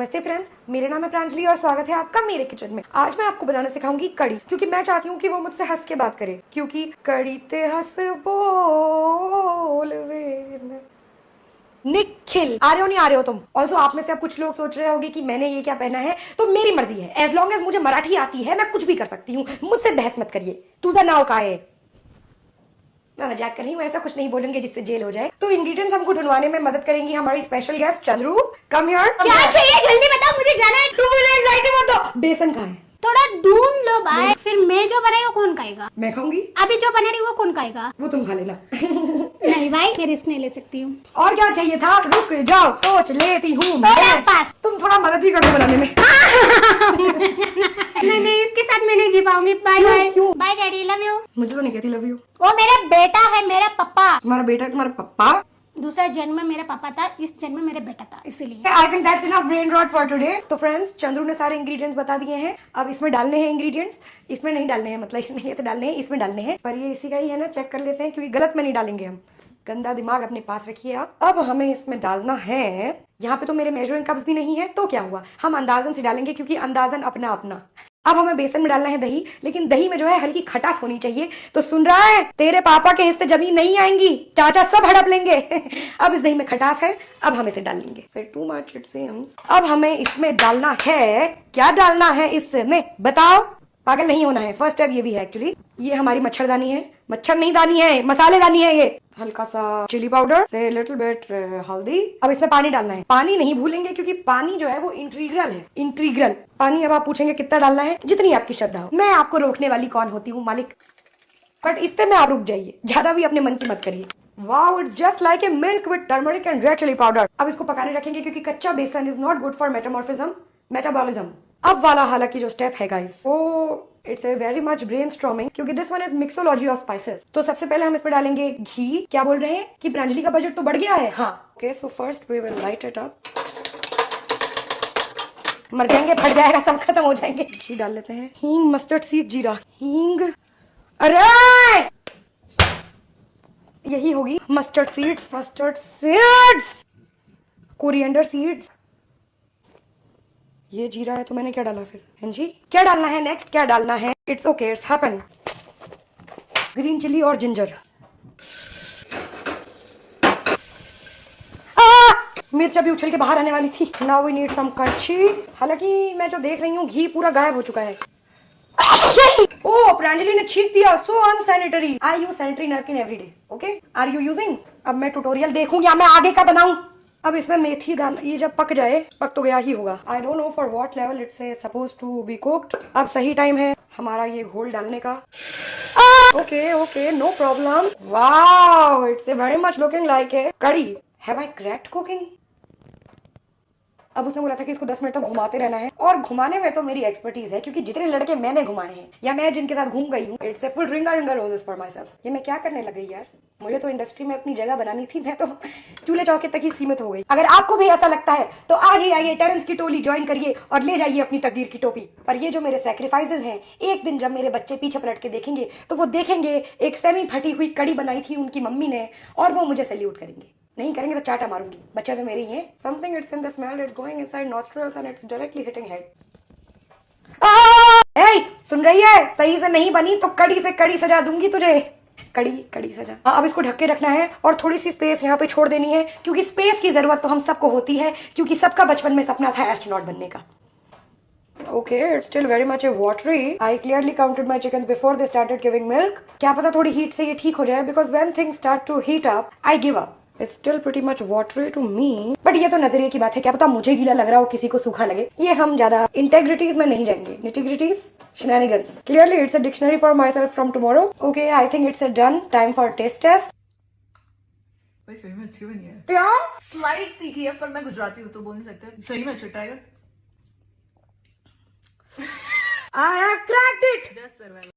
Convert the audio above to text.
नमस्ते फ्रेंड्स, मेरा नाम है प्रांजलि और स्वागत है आपका मेरे किचन में। आज मैं आपको बनाना सिखाऊंगी कड़ी, क्योंकि मैं चाहती हूँ कि वो मुझसे हंस के बात करे, क्योंकि कड़ी ते हंस बोल वे निखिल। आ रहे हो नहीं आ रहे हो तुम? ऑल्सो आप में से अब कुछ लोग सोच रहे होंगे कि मैंने ये क्या पहना है, तो मेरी मर्जी है। एज लॉन्ग एज मुझे मराठी आती है मैं कुछ भी कर सकती हूँ, मुझसे बहस मत करिए। तुझा नाव का है? मैं मजाक कर रही हूँ, ऐसा कुछ नहीं बोलेंगे जिससे जेल हो जाए। तो इंग्रेडिएंट्स हमको ढूंढवाने में मदद करेंगी हमारी special guest Chandru. Come here. क्या चाहिए जल्दी बताओ, मुझे जाना है। तुम मुझे एंजाइटी मत दो। बेसन कहाँ है? थोड़ा ढूंढ लो भाई। फिर मैं जो बनाई वो कौन खाएगा? मैं खाऊंगी। अभी जो बना रही वो कौन खाएगा? वो तुम खा लेना। नहीं भाई, मैं रिस्क नहीं ले सकती हूँ। और क्या चाहिए था? रुक जाओ, सोच लेती हूँ पास। तुम थोड़ा मदद भी कर दो बनाने में। नहीं, इसके साथ मैं नहीं जी पाऊंगी। Bye bye. क्यों? Bye daddy, love you. मुझे तो नहीं कहती लव यू। वो मेरा बेटा है, मेरा पापा। तुम्हारा बेटा है तुम्हारा पप्पा? दूसरा जन्म में मेरा पापा था, इस जन्म में मेरा बेटा था, इसीलिए। I think that's enough brain rot for today. तो फ्रेंड्स, चंद्रू ने सारे इंग्रेडिएंट्स बता दिए हैं। अब इसमें डालने हैं इंग्रेडिएंट्स। इसमें नहीं डालने हैं, मतलब इसमें ये तो डालने हैं, इसमें डालने हैं, पर ये इसी का ही है ना, चेक कर लेते हैं, क्योंकि गलत में नहीं डालेंगे हम। गंदा दिमाग अपने पास रखिए आप। अब हमें इसमें डालना है, यहाँ पे तो मेरे मेजरिंग कप्स भी नहीं है, तो क्या हुआ, हम अंदाजन से डालेंगे, क्योंकि अंदाजन अपना अपना। अब हमें बेसन में डालना है दही, लेकिन दही में जो है हल्की खटास होनी चाहिए। तो सुन रहा है, तेरे पापा के हिस्से जमीन नहीं आएंगी, चाचा सब हड़प लेंगे। अब इस दही में खटास है, अब हम इसे डाल लेंगे। फिर टू मच इट सीम्स। अब हमें इसमें डालना है, क्या डालना है इसमें बताओ? पागल नहीं होना है, फर्स्ट स्टेप ये भी है एक्चुअली। ये हमारी मच्छरदानी है, मच्छर नहीं दानी है, मसालेदानी है ये। हल्का सा चिली पाउडर से लिटिल बिट हल्दी। अब इसमें पानी डालना है, पानी नहीं भूलेंगे, क्योंकि पानी जो है वो इंटीग्रल है, इंटीग्रल पानी। अब आप पूछेंगे कितना डालना है? जितनी आपकी श्रद्धा हो। मैं आपको रोकने वाली कौन होती हूँ मालिक? बट इससे में आप रुक जाइए, ज्यादा भी अपने मन की मत करिए। Wow, it's just like a milk with turmeric and red chili powder. अब इसको पकाने रखेंगे, क्योंकि कच्चा besan is not good for metabolism. अब वाला हालांकि जो स्टेप है गाइस, वो it's a very much brainstorming, क्योंकि this one is mixology of spices. तो सबसे पहले हम इसमें डालेंगे घी। क्या बोल रहे हैं कि प्रांजलि का बजट तो बढ़ गया है? हाँ, okay, so first we will light it up. मर जाएंगे, फट जाएगा, सब खत्म हो जाएंगे। घी डाल लेते हैं, हींग, मस्टर्ड सीड, जीरा, हींग, अरे यही होगी मस्टर्ड सीड्स, कोरिएंडर सीड्स। ये जीरा है तो मैंने क्या डाला फिर? हाँ जी, क्या डालना है नेक्स्ट? क्या डालना है? It's okay, it's happen. Green chilli और जिंजर। मिर्च अभी उछल के बाहर आने वाली थी। नाउ वी नीड सम कड़छी। हालांकि मैं जो देख रही हूँ घी पूरा गायब हो चुका है। ओ, प्रांजलि ने छींक दिया, so unsanitary. I use sanitary napkin everyday, okay? Are you using? अब मैं ट्यूटोरियल देखूं या मैं आगे का बनाऊं? अब इसमें मेथी डाल, ये जब पक जाए, पक तो गया ही होगा। I don't know for what level it's suppose to be cooked. अब सही टाइम है हमारा ये घोल डालने का। Okay okay, no problem. Wow, it's very much looking like a kadhi. Have I cracked cooking? अब उसने बोला था कि इसको 10 मिनट तक घुमाते रहना है, और घुमाने में तो मेरी एक्सपर्टीज है, क्योंकि जितने लड़के मैंने घुमाए हैं या मैं जिनके साथ घूम गई हूँ, it's a full ringer roses for myself. ये मैं क्या करने लग गई यार? मुझे तो इंडस्ट्री में अपनी जगह बनानी थी, मैं तो चूल्हे चौके तक ही सीमित हो गई। अगर आपको भी ऐसा लगता है तो आज ही आइए, टेरेंस की टोली ज्वाइन करिए और ले जाइए अपनी तकदीर की टोपी। पर ये जो मेरे सैक्रिफाइसेस हैं, एक दिन जब मेरे बच्चे पीछे पलट के देखेंगे तो वो देखेंगे एक सेमी फटी हुई कड़ी बनाई थी उनकी मम्मी ने, और वो मुझे सैल्यूट करेंगे। नहीं करेंगे तो चाटा मारूंगी। बच्चा तो मेरे ही है। Something it's in the smell, it's going inside nostrils and it's directly hitting head. ए, सुन रही है? सही से नहीं बनी तो कड़ी से कड़ी सजा दूंगी तुझे। कड़ी सजा। अब इसको ढक के रखना है, और थोड़ी सी स्पेस यहाँ पे छोड़ देनी है, क्योंकि स्पेस की जरूरत तो हम सबको होती है, क्योंकि सबका बचपन में सपना था एस्ट्रोनॉट बनने का। Okay, it's still very much a watery. I clearly counted my chickens before they started giving milk. क्या पता थोड़ी हीट से ये ठीक हो जाए, because when things start to heat up, I give up. It's still pretty much watery to me. But ये तो नजरिए की बात है, क्या पता मुझे गीला लग रहा हो, किसी को सूखा लगे। ये हम ज्यादा इंटेग्रिटीज में नहीं जाएंगे। Nitty-gritties, shenanigans. Clearly, it's a dictionary for myself from tomorrow. Okay, I think it's a done. Time for taste test. भाई सही में अच्छी बनी है। क्या? स्लाइड तीखी है, पर मैं गुजराती हूँ तो बोल नहीं सकते। सही में अच्छी, ट्राई कर। I have cracked it. Just survival.